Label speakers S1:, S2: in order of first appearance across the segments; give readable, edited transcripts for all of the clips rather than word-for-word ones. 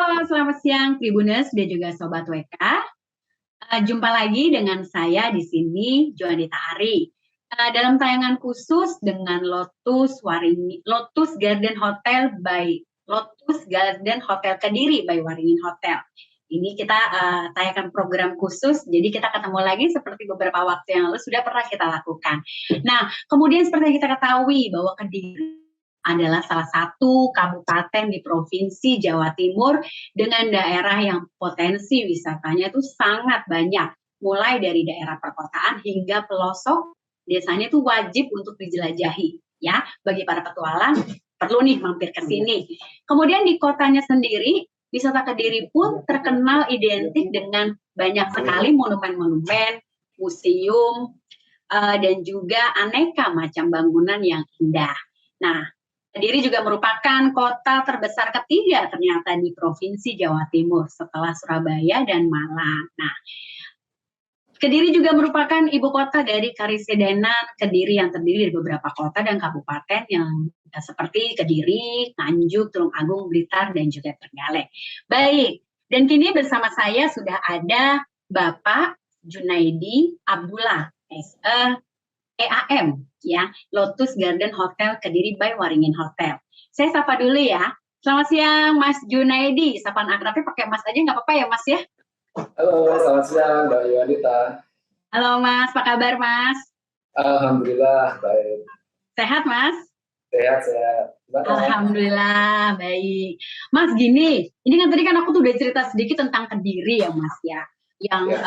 S1: Halo, selamat siang Tribuners dan juga Sobat WK. Jumpa lagi dengan saya di sini, Joanita Ari. Dalam tayangan khusus dengan Lotus Garden Hotel by Lotus Garden Hotel Kediri by Waringin Hotel. Ini kita tayangkan program khusus, jadi kita ketemu lagi seperti beberapa waktu yang lalu sudah pernah kita lakukan. Nah, kemudian seperti yang kita ketahui bahwa Kediri adalah salah satu kabupaten di Provinsi Jawa Timur dengan daerah yang potensi wisatanya itu sangat banyak, mulai dari daerah perkotaan hingga pelosok. Desanya itu wajib untuk dijelajahi, ya, bagi para petualang perlu nih mampir ke sini. Kemudian di kotanya sendiri, wisata Kediri pun terkenal identik dengan banyak sekali monumen-monumen, museum, dan juga aneka macam bangunan yang indah. Nah, Kediri juga merupakan kota terbesar ketiga ternyata di Provinsi Jawa Timur setelah Surabaya dan Malang. Nah, Kediri juga merupakan ibu kota dari Karisidenan Kediri yang terdiri dari beberapa kota dan kabupaten yang seperti Kediri, Nganjuk, Tulung Agung, Blitar, dan juga Trenggalek. Baik, dan kini bersama saya sudah ada Bapak Junaidi Abdullah, EAM, ya, Lotus Garden Hotel Kediri by Waringin Hotel. Saya sapa dulu ya. Selamat siang Mas Junaidi, sapaan akrabnya pakai Mas aja nggak apa-apa ya Mas ya?
S2: Halo, selamat siang Mbak Yuanita.
S1: Halo Mas, apa kabar Mas?
S2: Alhamdulillah, baik.
S1: Sehat Mas?
S2: Sehat.
S1: Alhamdulillah, baik. Mas gini, ini kan tadi kan aku tuh udah cerita sedikit tentang Kediri ya Mas ya. Yang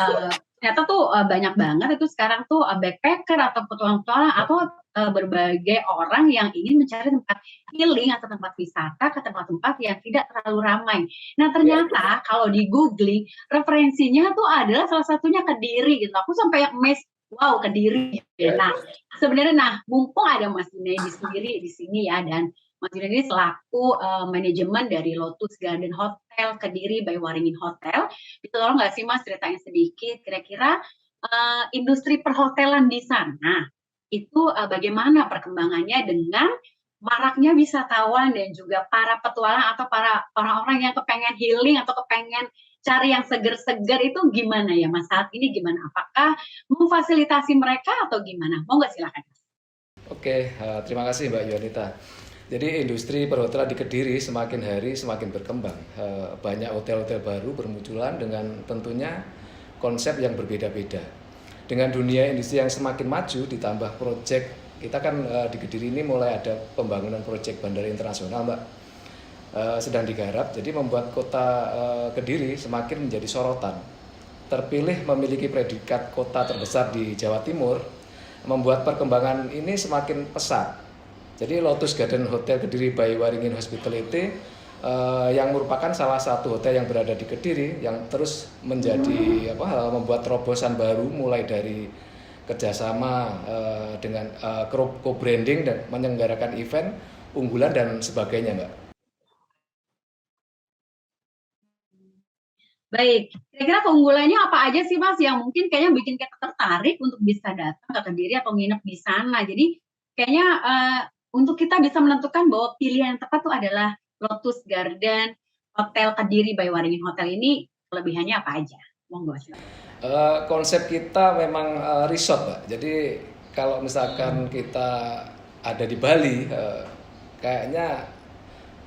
S1: ternyata tuh banyak banget itu sekarang tuh backpacker atau petualang-petualang atau berbagai orang yang ingin mencari tempat healing atau tempat wisata ke tempat-tempat yang tidak terlalu ramai. Nah ternyata kalau di googling referensinya tuh adalah salah satunya Kediri gitu. Aku sampai amazed, wow Kediri. Nah sebenarnya mumpung ada Mas Junaidi sendiri di sini ya, dan Mas Junaidi selaku manajemen dari Lotus Garden Hotel Kediri by Waringin Hotel, itu tolong nggak sih Mas ceritanya sedikit kira-kira industri perhotelan di sana itu bagaimana perkembangannya dengan maraknya wisatawan dan juga para petualang atau para orang-orang yang kepengen healing atau kepengen cari yang seger-seger itu gimana ya Mas saat ini, gimana? Apakah memfasilitasi mereka atau gimana? Mau nggak silakan.
S2: Oke, terima kasih Mbak Yuanita. Jadi industri perhotelan di Kediri semakin hari semakin berkembang. Banyak hotel-hotel baru bermunculan dengan tentunya konsep yang berbeda-beda. Dengan dunia industri yang semakin maju ditambah proyek, kita kan di Kediri ini mulai ada pembangunan proyek bandara internasional Mbak. Sedang digarap, jadi membuat kota Kediri semakin menjadi sorotan. Terpilih memiliki predikat kota terbesar di Jawa Timur, membuat perkembangan ini semakin pesat. Jadi Lotus Garden Hotel Kediri by Waringin Hospitality yang merupakan salah satu hotel yang berada di Kediri yang terus menjadi membuat terobosan baru mulai dari kerjasama dengan co-branding dan menyelenggarakan event unggulan dan sebagainya Mbak.
S1: Baik, kira-kira keunggulannya apa aja sih Mas yang mungkin kayaknya bikin kita tertarik untuk bisa datang ke Kediri atau nginep di sana. Jadi kayaknya untuk kita bisa menentukan bahwa pilihan yang tepat itu adalah Lotus Garden Hotel Kediri by Waringin Hotel ini, kelebihannya apa aja? Monggo silakan.
S2: Konsep kita memang resort Mbak. Jadi kalau misalkan kita ada di Bali, kayaknya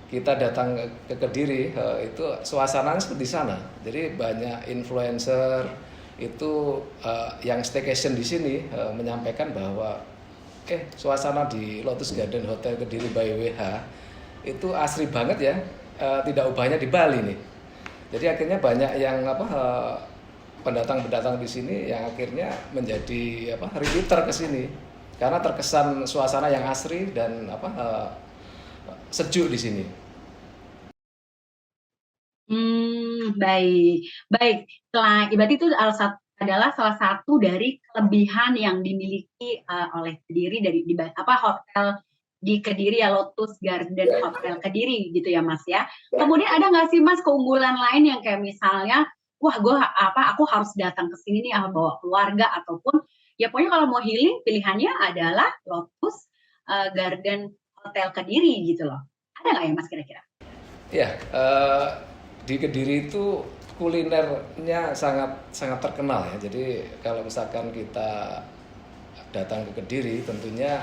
S2: kita datang ke Kediri itu suasananya seperti sana. Jadi banyak influencer itu yang staycation di sini menyampaikan bahwa suasana di Lotus Garden Hotel Kediri by WH itu asri banget ya, tidak ubahnya di Bali nih. Jadi akhirnya banyak yang pendatang-pendatang di sini yang akhirnya menjadi repeater ke sini karena terkesan suasana yang asri dan sejuk di sini.
S1: Baik. Berarti itu adalah salah satu dari kelebihan yang dimiliki oleh Kediri dari hotel di Kediri ya, Lotus Garden Hotel Kediri gitu ya Mas ya. Kemudian ada nggak sih Mas keunggulan lain yang kayak misalnya, wah aku harus datang ke sini nih bawa keluarga, ataupun ya pokoknya kalau mau healing pilihannya adalah Lotus Garden Hotel Kediri gitu loh. Ada nggak ya Mas kira-kira?
S2: Ya, di Kediri itu kulinernya sangat sangat terkenal ya. Jadi kalau misalkan kita datang ke Kediri, tentunya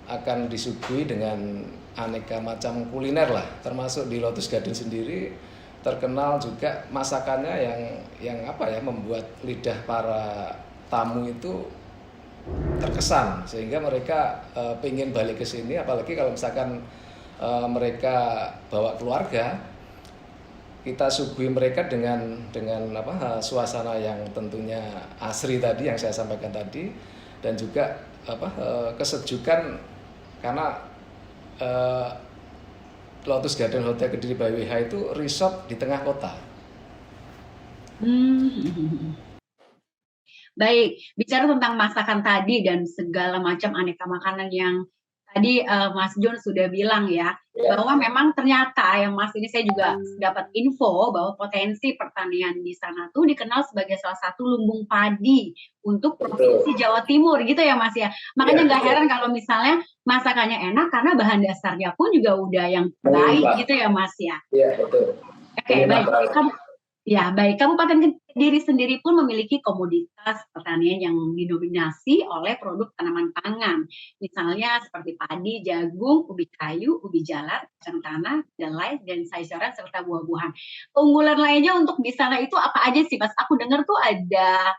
S2: akan disuguhi dengan aneka macam kuliner lah. Termasuk di Lotus Garden sendiri terkenal juga masakannya yang apa ya, membuat lidah para tamu itu terkesan, sehingga mereka pengen balik ke sini. Apalagi kalau misalkan mereka bawa keluarga, kita suguhi mereka dengan apa, suasana yang tentunya asri tadi yang saya sampaikan tadi, dan juga apa, kesejukan, karena Lotus Garden Hotel Kediri by WH itu resort di tengah kota.
S1: Baik, bicara tentang masakan tadi dan segala macam aneka makanan yang tadi Mas John sudah bilang ya, bahwa memang ternyata ya Mas, ini saya juga dapat info bahwa potensi pertanian di sana tuh dikenal sebagai salah satu lumbung padi untuk provinsi Jawa Timur gitu ya Mas ya. Makanya nggak heran kalau misalnya masakannya enak karena bahan dasarnya pun juga udah yang baik gitu ya Mas ya.
S3: Iya, betul.
S1: Oke, baik. Ya, baik. Kabupaten Kediri sendiri pun memiliki komoditas pertanian yang didominasi oleh produk tanaman pangan. Misalnya seperti padi, jagung, ubi kayu, ubi jalar, kacang tanah, kedelai, dan sayuran serta buah-buahan. Keunggulan lainnya untuk di sana itu apa aja sih, Mas? Aku dengar tuh ada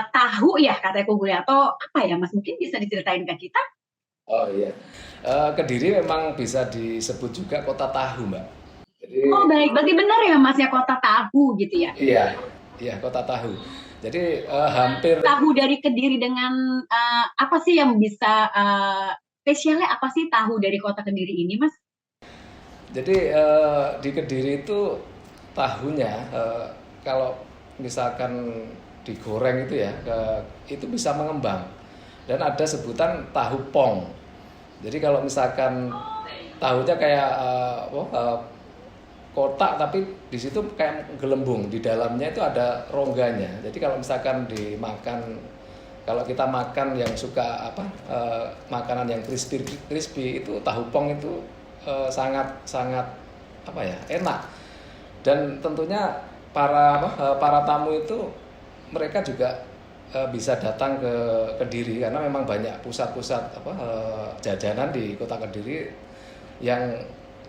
S1: tahu ya katanya keunggulannya, atau apa ya, Mas? Mungkin bisa diceritain ke kita?
S3: Oh iya.
S2: Kediri memang bisa disebut juga kota tahu, Mbak.
S3: Jadi,
S1: oh baik, berarti benar ya Mas ya, kota tahu gitu ya?
S2: Iya, kota tahu. Jadi hampir
S1: tahu dari Kediri dengan apa sih yang bisa spesialnya apa sih tahu dari kota Kediri ini, Mas?
S2: Jadi di Kediri itu tahunya kalau misalkan digoreng itu ya, itu bisa mengembang, dan ada sebutan tahu pong. Jadi kalau misalkan tahunya kayak kotak, tapi di situ kayak gelembung, di dalamnya itu ada rongganya. Jadi kalau misalkan dimakan, kalau kita makan yang suka apa, makanan yang crispy itu tahu pong itu sangat apa ya, enak. Dan tentunya para tamu itu mereka juga bisa datang ke Kediri karena memang banyak pusat-pusat jajanan di kota Kediri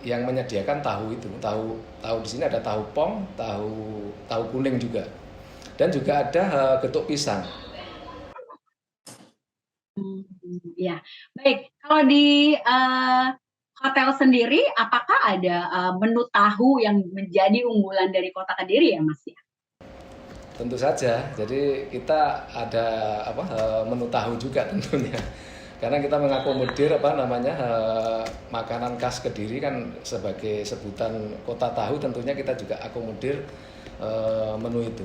S2: yang menyediakan tahu itu. Tahu di sini ada tahu pong, tahu kuning juga. Dan juga ada getuk pisang.
S1: Ya, baik. Kalau di hotel sendiri, apakah ada menu tahu yang menjadi unggulan dari kota Kediri ya, Mas?
S2: Tentu saja. Jadi kita ada menu tahu juga tentunya. Karena kita mengakomodir makanan khas Kediri kan sebagai sebutan kota tahu, tentunya kita juga akomodir menu itu.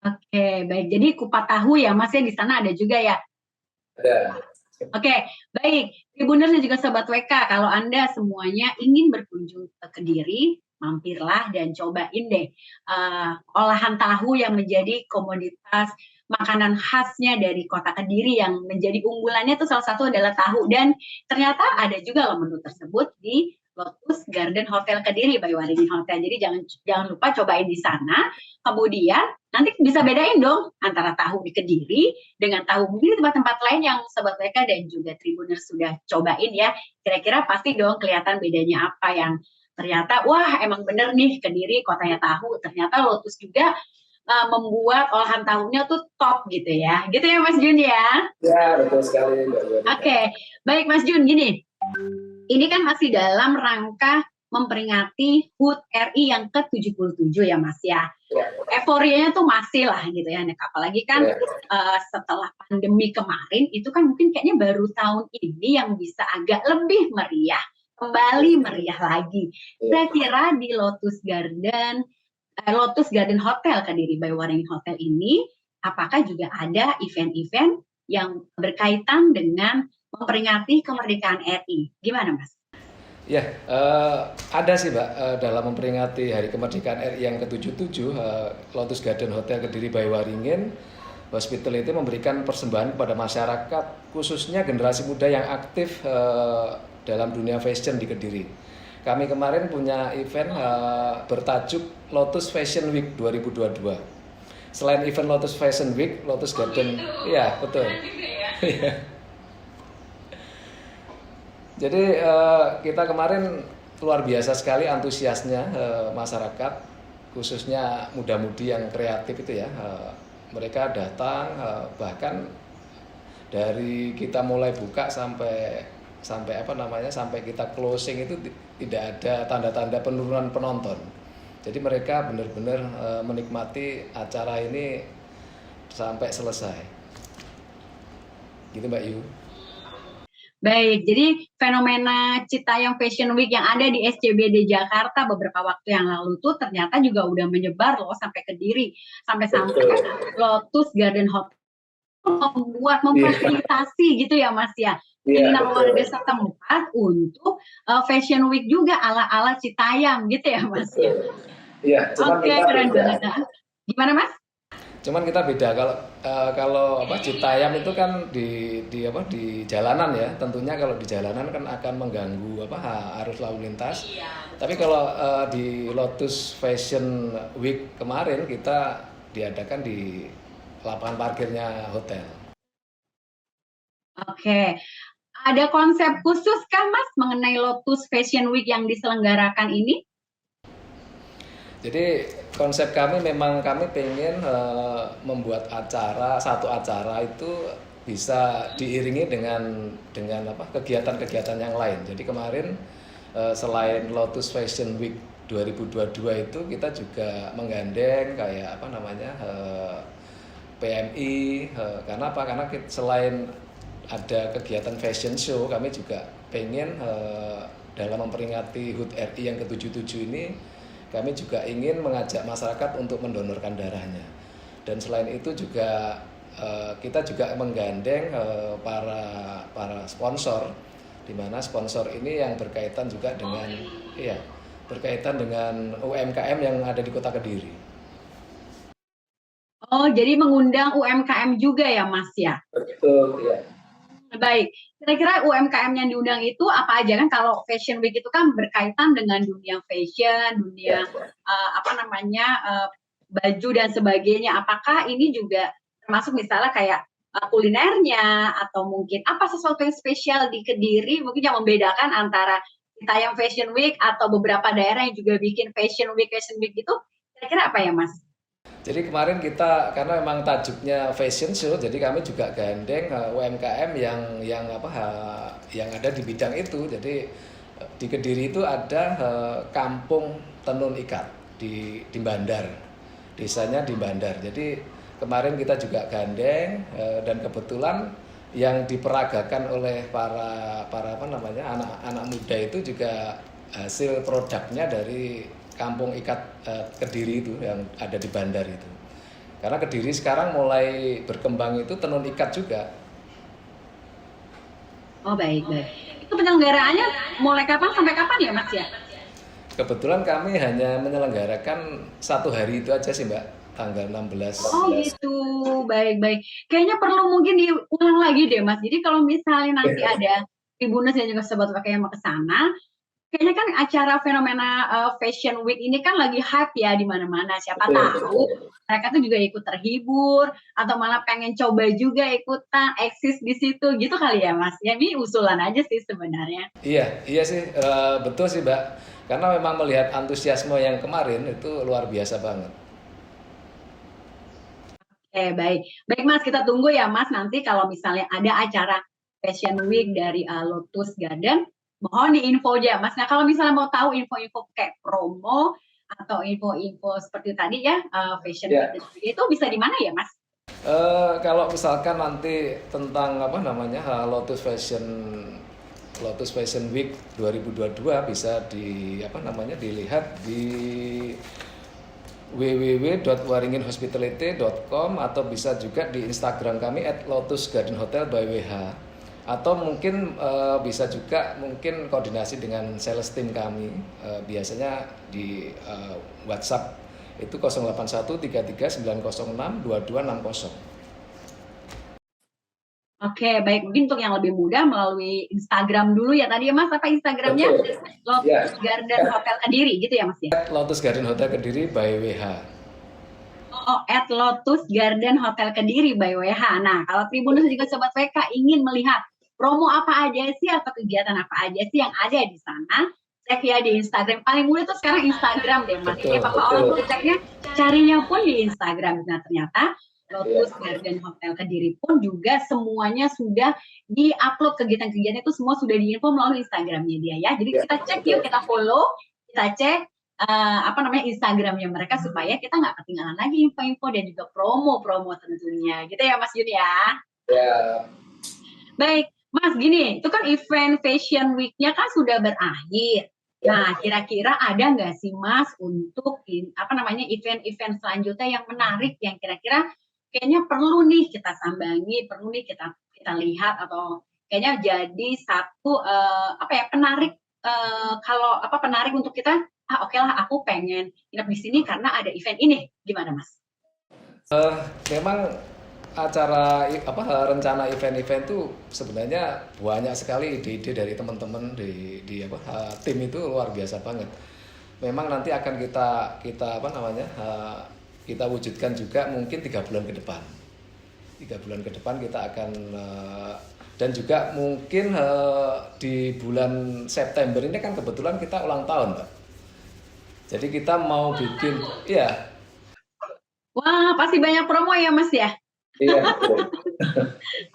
S1: Oke, baik. Jadi kupat tahu ya Mas ya, di sana ada juga ya?
S3: ada.
S1: Oke, baik. Tribuners dan juga Sobat WK, kalau Anda semuanya ingin berkunjung ke Kediri, mampirlah dan cobain deh olahan tahu yang menjadi komoditas makanan khasnya dari kota Kediri, yang menjadi unggulannya itu salah satu adalah tahu. Dan ternyata ada juga loh menu tersebut di Lotus Garden Hotel Kediri by Waringin Hotel. Jadi jangan lupa cobain di sana. Kemudian nanti bisa bedain dong antara tahu di Kediri dengan tahu mungkin di tempat-tempat lain yang Sobat WK dan juga Tribuners sudah cobain ya. Kira-kira pasti dong kelihatan bedanya apa, yang ternyata wah emang bener nih Kediri kotanya tahu. Ternyata Lotus juga membuat olahan tahunya tuh top gitu ya Mas Jun ya?
S3: Ya, betul sekali Mbak Yoni.
S1: Oke, baik Mas Jun, gini, ini kan masih dalam rangka memperingati HUT RI yang ke-77 ya Mas ya. Euforianya tuh masih lah gitu ya, apalagi kan setelah pandemi kemarin itu kan mungkin kayaknya baru tahun ini yang bisa agak lebih meriah, kembali meriah lagi. Saya kira di Lotus Garden Hotel Kediri by Waringin Hotel ini, apakah juga ada event-event yang berkaitan dengan memperingati kemerdekaan RI? Gimana, Mas?
S2: Ya, ada sih, Mbak. Dalam memperingati Hari Kemerdekaan RI yang ke-77, Lotus Garden Hotel Kediri by Waringin Hospitality memberikan persembahan kepada masyarakat, khususnya generasi muda yang aktif dalam dunia fashion di Kediri. kami kemarin punya event bertajuk Lotus Fashion Week 2022. Selain event Lotus Fashion Week, Lotus Garden, iya betul. Jadi kita kemarin luar biasa sekali antusiasnya masyarakat, khususnya muda-mudi yang kreatif itu ya. Mereka datang, bahkan dari kita mulai buka sampai sampai kita closing itu tidak ada tanda-tanda penurunan penonton. Jadi mereka benar-benar menikmati acara ini sampai selesai. Gitu Mbak Yu.
S1: Baik, jadi fenomena Citayam Fashion Week yang ada di SCBD Jakarta beberapa waktu yang lalu tuh ternyata juga udah menyebar loh sampai Kediri, sampai-sampai Lotus Garden Hotel memfasilitasi gitu ya Mas ya, keinginan warga setempat untuk Fashion Week juga ala-ala Citayam gitu ya Mas ya.
S3: Iya,
S1: Oke, keren banget. Gimana Mas?
S2: Cuman kita beda kalau Citayam itu kan di jalanan ya. Tentunya kalau di jalanan kan akan mengganggu arus lalu lintas. Tapi kalau di Lotus Fashion Week kemarin kita diadakan di lapangan parkirnya hotel.
S1: Oke. Ada konsep khusus kah Mas mengenai Lotus Fashion Week yang diselenggarakan ini?
S2: Jadi konsep kami memang kami pengen membuat satu acara itu bisa diiringi dengan kegiatan-kegiatan yang lain. Jadi kemarin selain Lotus Fashion Week 2022 itu kita juga menggandeng kayak PMI, karena apa? Karena selain ada kegiatan fashion show, kami juga pengen dalam memperingati HUT RI yang ke-77 ini, kami juga ingin mengajak masyarakat untuk mendonorkan darahnya. Dan selain itu juga kita juga menggandeng para sponsor, di mana sponsor ini yang berkaitan juga dengan UMKM yang ada di Kota Kediri.
S1: Oh, jadi mengundang UMKM juga ya Mas ya?
S3: Betul, ya.
S1: Baik, kira-kira UMKM yang diundang itu apa aja kan? Kalau Fashion Week itu kan berkaitan dengan dunia fashion, dunia baju dan sebagainya. Apakah ini juga termasuk misalnya kayak kulinernya atau mungkin apa sesuatu yang spesial di Kediri mungkin yang membedakan antara Citayam Fashion Week atau beberapa daerah yang juga bikin Fashion Week itu kira-kira apa ya Mas?
S2: Jadi kemarin kita karena memang tajuknya fashion show, jadi kami juga gandeng UMKM yang ada di bidang itu. Jadi di Kediri itu ada kampung tenun ikat di Bandar, desanya di Bandar. Jadi kemarin kita juga gandeng dan kebetulan yang diperagakan oleh para anak-anak muda itu juga hasil produknya dari kampung ikat Kediri itu yang ada di Bandar itu. Karena Kediri sekarang mulai berkembang itu tenun ikat juga.
S1: Oh baik. Itu penyelenggaraannya mulai kapan sampai kapan ya Mas ya?
S2: Kebetulan kami hanya menyelenggarakan 1 hari itu aja sih Mbak, tanggal 16.
S1: Oh gitu, baik. Kayaknya perlu mungkin diulang lagi deh Mas. Jadi kalau misalnya nanti ada Tribuners dan juga Sobat WK yang mau ke sana, kayaknya kan acara fenomena Fashion Week ini kan lagi hype ya di mana-mana. Siapa tahu mereka tuh juga ikut terhibur atau malah pengen coba juga ikutan eksis di situ gitu kali ya Mas. Ya ini usulan aja sih sebenarnya.
S2: Iya sih, betul sih Mbak. Karena memang melihat antusiasme yang kemarin itu luar biasa banget.
S1: Oke, baik Mas, kita tunggu ya Mas nanti kalau misalnya ada acara Fashion Week dari Lotus Garden. Mohon diinfo aja Mas. Nah kalau misalnya mau tahu info-info kayak promo atau info-info seperti tadi ya Fashion Week itu bisa di mana ya Mas?
S2: Kalau misalkan nanti tentang Lotus Fashion Week 2022 bisa dilihat di www.waringinhospitality.com atau bisa juga di Instagram kami @lotusgardenhotel_by_wh. Atau mungkin bisa juga koordinasi dengan sales team kami, biasanya di WhatsApp itu 081 33 906 2260.
S1: Oke, baik. Mungkin untuk yang lebih mudah melalui Instagram dulu ya tadi ya Mas, apa Instagramnya?
S3: Betul. Ya.
S1: Lotus Garden Hotel Kediri gitu ya Mas ya?
S2: Lotus Garden Hotel Kediri by WH.
S1: Oh, at Lotus Garden Hotel Kediri by WH. Nah, kalau Tribuners juga Sobat WK ingin melihat promo apa aja sih atau kegiatan apa aja sih yang ada di sana, cek ya di Instagram. Paling mudah tuh sekarang Instagram deh Mas.
S2: Betul,
S1: Kayak Papa orang
S3: betul.
S1: tuh ceknya carinya pun di Instagram. Nah, ternyata
S3: Iya.
S1: Lotus Garden Hotel Kediri pun juga semuanya sudah di-upload kegiatan-kegiatan itu semua sudah diinfo melalui Instagramnya dia ya. Jadi
S3: Ya,
S1: kita cek
S3: betul.
S1: yuk, kita follow, kita cek apa namanya Instagramnya mereka supaya kita nggak ketinggalan lagi info-info dan juga promo-promo tentunya gitu ya Mas Jun ya.
S3: Ya,
S1: Baik Mas, gini itu kan event Fashion Week-nya kan sudah berakhir. Nah, kira-kira ada nggak sih Mas untuk apa namanya event-event selanjutnya yang menarik yang kira-kira kayaknya perlu nih kita sambangi, perlu nih kita lihat atau kayaknya jadi satu apa ya penarik kalau apa penarik untuk kita oke lah aku pengen nginep di sini karena ada event ini gimana Mas?
S2: Memang acara apa rencana event-event tuh sebenarnya banyak sekali ide-ide dari teman-teman di apa tim itu luar biasa banget. Memang nanti akan kita apa namanya kita wujudkan juga mungkin 3 bulan ke depan. 3 bulan ke depan kita akan dan juga mungkin di bulan September ini kan kebetulan kita ulang tahun, Mbak. Jadi kita mau bikin, ya.
S1: Wah, pasti banyak promo ya Mas ya.
S3: iya, betul.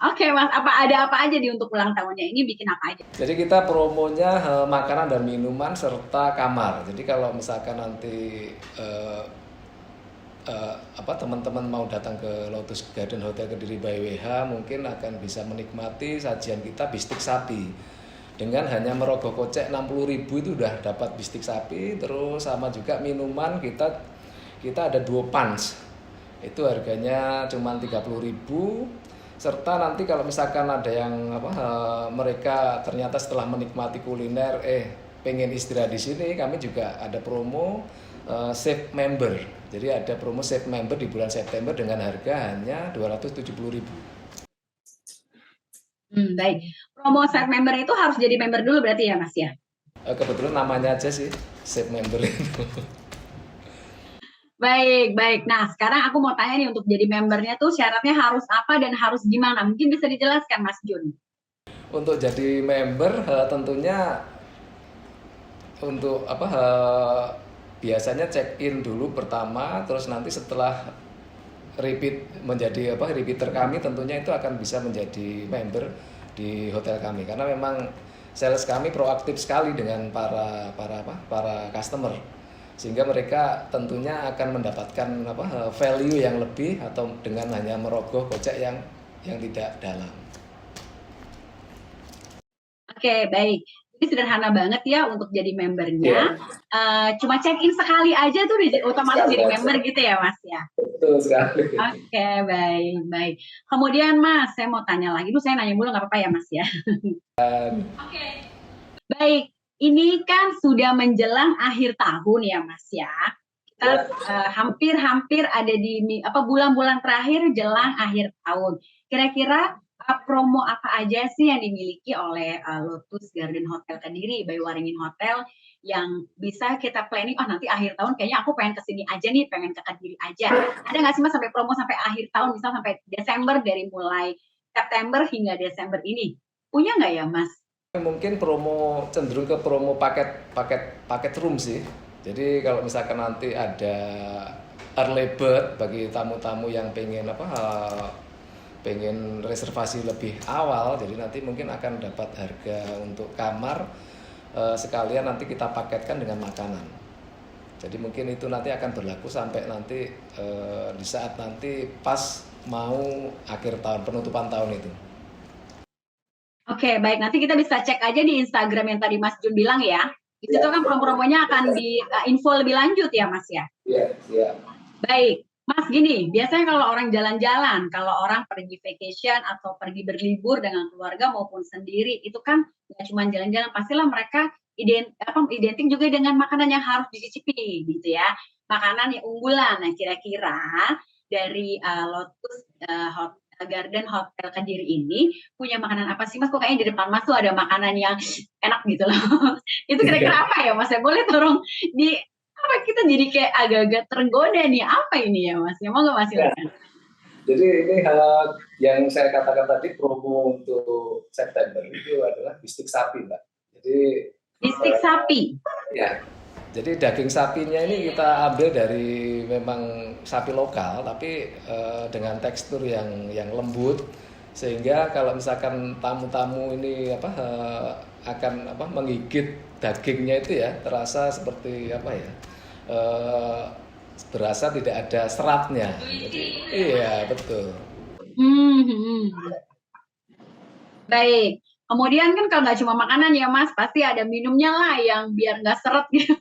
S1: Oke Mas, ada apa aja di untuk ulang tahunnya ini bikin apa aja?
S2: Jadi kita promonya makanan dan minuman serta kamar. Jadi kalau misalkan nanti apa teman-teman mau datang ke Lotus Garden Hotel Kediri by WH mungkin akan bisa menikmati sajian kita bistik sapi. Dengan hanya merogoh kocek 60.000 itu udah dapat bistik sapi, terus sama juga minuman kita ada 2 punch. Itu harganya cuma 30.000 serta nanti kalau misalkan ada yang apa mereka ternyata setelah menikmati kuliner pengen istirahat di sini kami juga ada promo save member. Jadi ada promo save member di bulan September dengan harga hanya 270.000.
S1: Baik. Promo save member itu harus jadi member dulu berarti ya Mas ya?
S2: Kebetulan namanya aja sih save member itu.
S1: Baik, baik. Nah, sekarang aku mau tanya nih untuk jadi membernya tuh syaratnya harus apa dan harus gimana? Mungkin bisa dijelaskan Mas Jun.
S2: Untuk jadi member tentunya untuk apa biasanya check in dulu pertama, terus nanti setelah repeater kami tentunya itu akan bisa menjadi member di hotel kami karena memang sales kami proaktif sekali dengan para customer sehingga mereka tentunya akan mendapatkan value yang lebih atau dengan hanya merogoh kocek yang tidak dalam.
S1: Oke, baik. Ini sederhana banget ya untuk jadi membernya. Cuma check in sekali aja tuh otomatis jadi member gitu ya Mas ya?
S3: Betul sekali.
S1: Oke, baik, baik. Kemudian Mas, saya mau tanya lagi. Saya nanya mulu nggak apa-apa ya Mas ya? Oke. Baik, ini kan sudah menjelang akhir tahun ya Mas ya. Kita hampir-hampir ada di bulan-bulan terakhir jelang akhir tahun. Kira-kira promo apa aja sih yang dimiliki oleh Lotus Garden Hotel Kediri by Waringin Hotel yang bisa kita planning, nanti akhir tahun kayaknya aku pengen kesini aja nih, pengen ke Kediri aja. Ada nggak sih Mas sampai promo sampai akhir tahun, misal sampai Desember dari mulai September hingga Desember ini? Punya nggak ya Mas?
S2: Mungkin cenderung ke promo paket room sih. Jadi kalau misalkan nanti ada early bird bagi tamu-tamu yang pengen reservasi lebih awal, jadi nanti mungkin akan dapat harga untuk kamar sekalian nanti kita paketkan dengan makanan. Jadi mungkin itu nanti akan berlaku sampai nanti di saat nanti pas mau akhir tahun, penutupan tahun itu.
S1: Oke, baik. Nanti kita bisa cek aja di Instagram yang tadi Mas Jun bilang ya. Di situ kan promo-promonya akan di info lebih lanjut ya Mas ya?
S3: Iya.
S1: Baik. Mas gini, biasanya kalau orang jalan-jalan, kalau orang pergi vacation atau pergi berlibur dengan keluarga maupun sendiri, itu kan nggak cuma jalan-jalan, pastilah mereka identik juga dengan makanan yang harus dicicipi gitu ya. Makanan yang unggulan. Nah, kira-kira dari Lotus Garden Hotel Kediri ini punya makanan apa sih Mas? Kok kayaknya di depan Mas tuh ada makanan yang enak gitu loh. Itu kira-kira apa ya Mas? Ya boleh tolong di apa kita jadi kayak agak-agak tergoda nih. Apa ini ya Mas? Ya mau nggak Mas
S3: Ya.
S1: silakan.
S3: Jadi ini yang saya katakan tadi promo untuk September itu adalah bistik sapi, Mbak. Jadi
S1: Bistik sapi.
S3: ya,
S2: Jadi daging sapinya ini kita ambil dari memang sapi lokal, tapi dengan tekstur yang lembut, sehingga kalau misalkan tamu-tamu ini akan menggigit dagingnya itu ya terasa seperti berasa tidak ada seratnya. Jadi iya betul.
S1: Hmm. Baik. Kemudian kan kalau nggak cuma makanan ya Mas, pasti ada minumnya lah yang biar nggak seret gitu.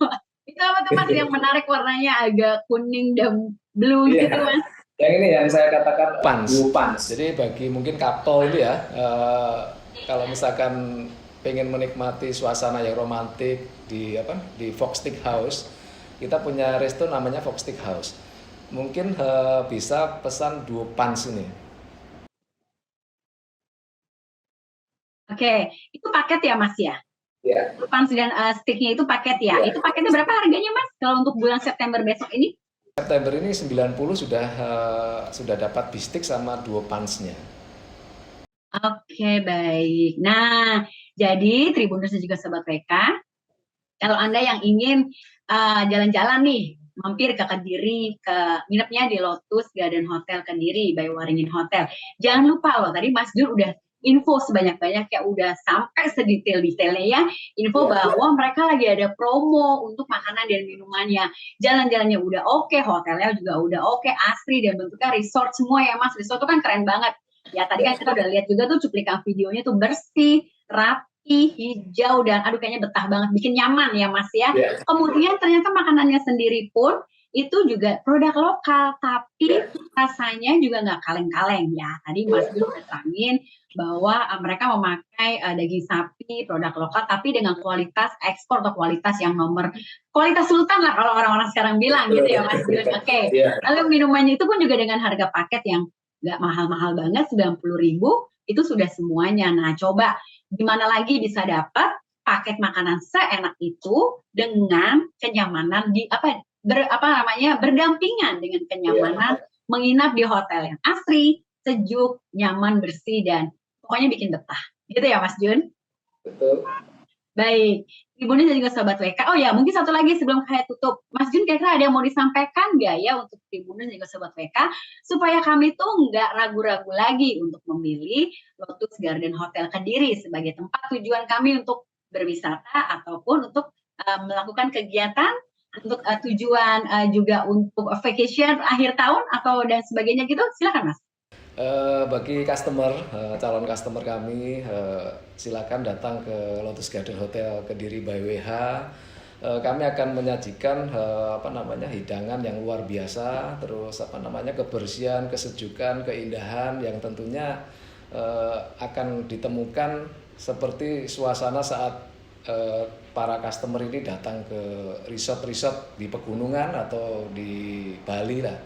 S1: Itu apa tuh Mas yang menarik warnanya agak kuning dan blue gitu Mas?
S3: Yang ini yang saya katakan
S2: Pans.
S3: pans.
S2: Jadi bagi mungkin couple ini ya, kalau misalkan pengen menikmati suasana yang romantis di Fox Stick House, kita punya resto namanya Fox Stick House. Mungkin bisa pesan 2 pans ini.
S1: Oke, itu paket ya Mas ya?
S3: Ya.
S1: Pans dan sticknya itu paket ya?
S3: Ya.
S1: Itu paketnya berapa harganya Mas? Kalau untuk bulan September besok ini?
S2: September ini 90 sudah dapat bistik sama 2 pansnya.
S1: Oke, baik. Nah, jadi Tribuners dan juga Sobat WK, kalau Anda yang ingin jalan-jalan nih, mampir ke Kediri, nginepnya di Lotus Garden Hotel Kediri by Waringin Hotel. Jangan lupa loh, tadi Mas Jun udah info sebanyak-banyaknya, udah sampai sedetail-detailnya ya, info bahwa mereka lagi ada promo untuk makanan dan minumannya. Jalan-jalannya udah oke, hotelnya juga udah oke, asri dan bentuknya resort semua ya Mas. Resort itu kan keren banget. Ya tadi kan kita udah lihat juga tuh cuplikan videonya tuh bersih, rapi, hijau, dan aduh kayaknya betah banget, bikin nyaman ya Mas ya. Kemudian ternyata makanannya sendiri pun itu juga produk lokal, tapi rasanya juga nggak kaleng-kaleng ya. Tadi Mas Jun udah terangin bahwa mereka memakai daging sapi produk lokal, tapi dengan kualitas ekspor atau kualitas yang kualitas sultan lah kalau orang-orang sekarang bilang gitu ya Mas Jun. Oke. Lalu minumannya itu pun juga dengan harga paket yang nggak mahal-mahal banget, 90.000 itu sudah semuanya. Nah, coba gimana lagi bisa dapat paket makanan seenak itu dengan kenyamanan berdampingan dengan kenyamanan menginap di hotel yang asri, sejuk, nyaman, bersih, dan pokoknya bikin betah. Gitu ya Mas Jun?
S3: Betul.
S1: Baik, Tribuners dan juga Sobat WK. Oh ya, mungkin satu lagi sebelum saya tutup. Mas Jun kira-kira ada yang mau disampaikan nggak ya untuk Tribuners dan juga Sobat WK supaya kami tuh nggak ragu-ragu lagi untuk memilih Lotus Garden Hotel Kediri sebagai tempat tujuan kami untuk berwisata ataupun untuk melakukan kegiatan untuk tujuan juga untuk vacation akhir tahun atau dan sebagainya gitu. Silakan Mas.
S2: Bagi calon customer kami, silakan datang ke Lotus Garden Hotel Kediri by WH. Kami akan menyajikan hidangan yang luar biasa, terus kebersihan, kesejukan, keindahan yang tentunya akan ditemukan seperti suasana saat para customer ini datang ke resort-resort di pegunungan atau di Bali lah.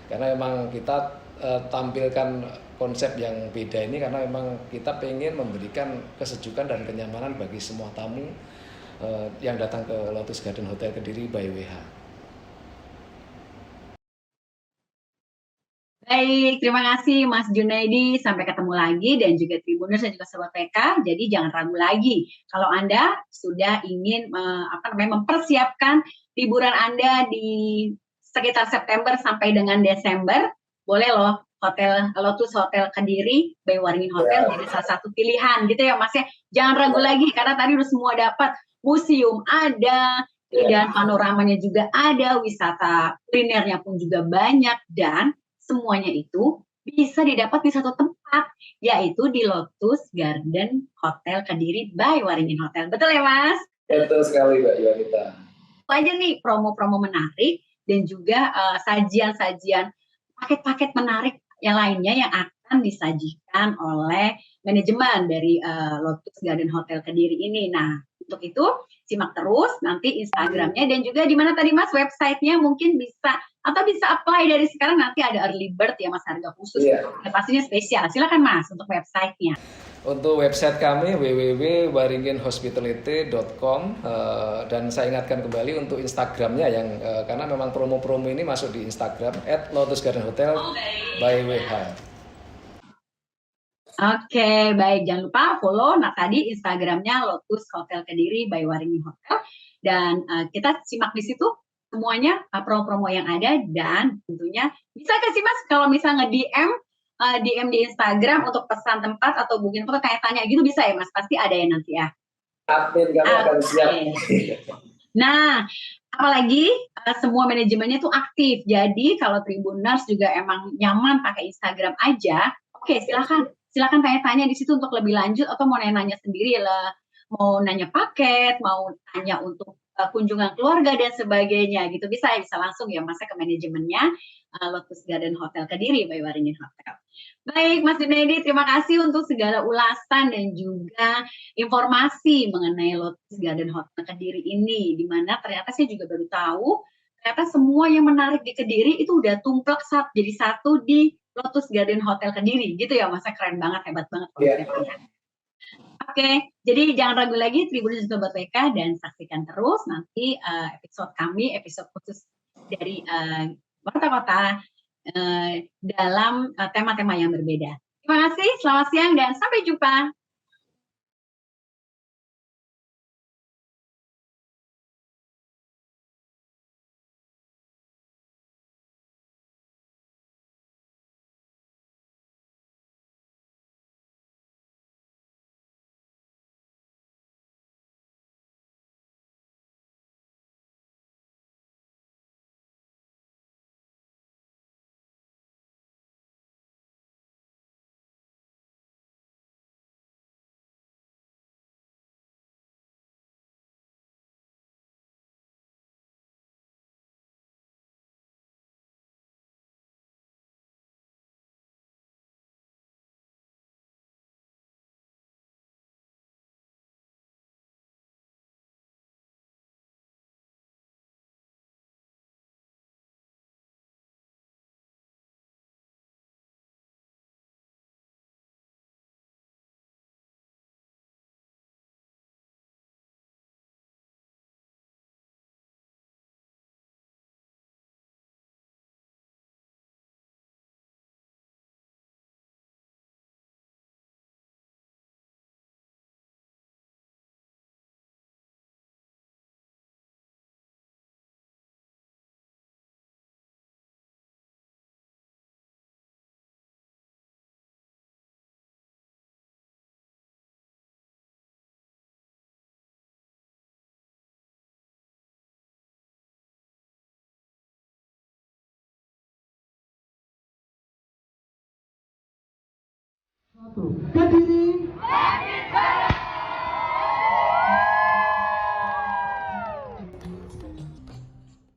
S2: Karena memang kita tampilkan konsep yang beda ini karena memang kita pengen memberikan kesejukan dan kenyamanan bagi semua tamu yang datang ke Lotus Garden Hotel Kediri by WH.
S1: Baik, terima kasih Mas Junaidi. Sampai ketemu lagi dan juga Tribuners dan juga Sobat PK. Jadi jangan ragu lagi kalau Anda sudah ingin mempersiapkan liburan Anda di sekitar September sampai dengan Desember, boleh loh Lotus Hotel Kediri by Waringin Hotel jadi salah satu pilihan gitu ya Mas ya. Jangan ragu lagi karena tadi udah semua dapat, museum ada, dan panoramanya juga ada, wisata kulinernya pun juga banyak, dan semuanya itu bisa didapat di satu tempat, yaitu di Lotus Garden Hotel Kediri by Waringin Hotel. Betul ya Mas?
S3: Betul sekali Mbak Yonita.
S1: Aja nih promo-promo menarik dan juga sajian-sajian paket-paket menarik yang lainnya yang akan disajikan oleh manajemen dari Lotus Garden Hotel Kediri ini. Nah, untuk itu simak terus nanti Instagramnya dan juga di mana tadi Mas websitenya mungkin bisa atau bisa apply dari sekarang, nanti ada early bird ya Mas, harga khusus.
S3: Iya.
S1: Ya, pastinya spesial. Silakan Mas untuk websitenya.
S2: Untuk website kami www.waringinhospitality.com, dan saya ingatkan kembali untuk Instagramnya yang karena memang promo-promo ini masuk di Instagram @lotusgardenhotel by WH.
S1: Oke, baik. Jangan lupa follow tadi Instagramnya Lotus Hotel Kediri by Waringin Hotel, dan kita simak di situ semuanya promo-promo yang ada, dan tentunya bisa kasih Mas kalau misalnya DM di Instagram untuk pesan tempat atau booking foto, tanya-tanya gitu bisa ya Mas? Pasti ada ya nanti ya.
S3: Admin kami akan siap.
S1: Nah, apalagi semua manajemennya itu aktif. Jadi kalau Tribuners juga emang nyaman pakai Instagram aja, oke, silakan tanya-tanya di situ untuk lebih lanjut, atau mau nanya sendiri lah, mau nanya paket, mau tanya untuk kunjungan keluarga dan sebagainya gitu, bisa langsung ya Mas ke manajemennya Lotus Garden Hotel Kediri by Waringin Hotel. Baik Mas Junaidi, terima kasih untuk segala ulasan dan juga informasi mengenai Lotus Garden Hotel Kediri ini, di mana ternyata saya juga baru tahu ternyata semua yang menarik di Kediri itu udah tumplek jadi satu di Lotus Garden Hotel Kediri gitu ya Mas, keren banget, hebat banget. Oke, jadi jangan ragu lagi Tribuners Sobat WK, dan saksikan terus nanti episode khusus dari Warta Kota dalam tema-tema yang berbeda. Terima kasih, selamat siang dan sampai jumpa.
S4: Kediri